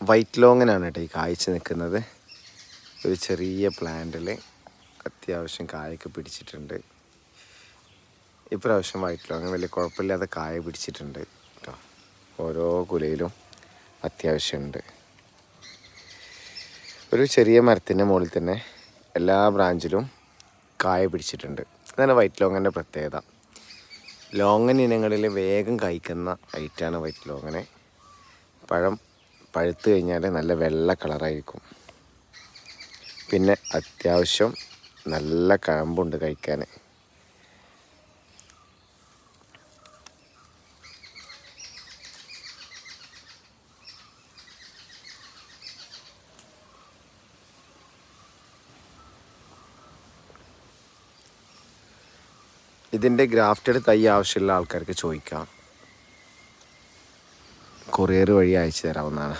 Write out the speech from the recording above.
White ലോങ്ങനാണ് കേട്ടോ ഈ കായ്ച്ച് നിൽക്കുന്നത്. ഒരു ചെറിയ പ്ലാന്റിൽ അത്യാവശ്യം കായൊക്കെ പിടിച്ചിട്ടുണ്ട്. ഇപ്രാവശ്യം വൈറ്റ് ലോങ്ങൻ വലിയ കുഴപ്പമില്ലാതെ കായ പിടിച്ചിട്ടുണ്ട് കേട്ടോ. ഓരോ കുലയിലും അത്യാവശ്യമുണ്ട്. ഒരു ചെറിയ മരത്തിൻ്റെ മുകളിൽ തന്നെ എല്ലാ ബ്രാഞ്ചിലും കായ പിടിച്ചിട്ടുണ്ട്. അതാണ് വൈറ്റ് ലോങ്ങൻ്റെ പ്രത്യേകത. ലോങ്ങൻ ഇനങ്ങളിൽ വേഗം കായ്ക്കുന്ന ഐറ്റാണ് വൈറ്റ് ലോങ്ങന്. പഴം പഴുത്ത് കഴിഞ്ഞാൽ നല്ല വെള്ള കളറായിരിക്കും. പിന്നെ അത്യാവശ്യം നല്ല കഴമ്പുണ്ട് കഴിക്കാൻ. ഇതിൻ്റെ ഗ്രാഫ്റ്റഡ് തൈ ആവശ്യമുള്ള ആൾക്കാർക്ക് ചോദിക്കാം, കൊറിയർ വഴി അയച്ചു തരാവുന്നതാണ്.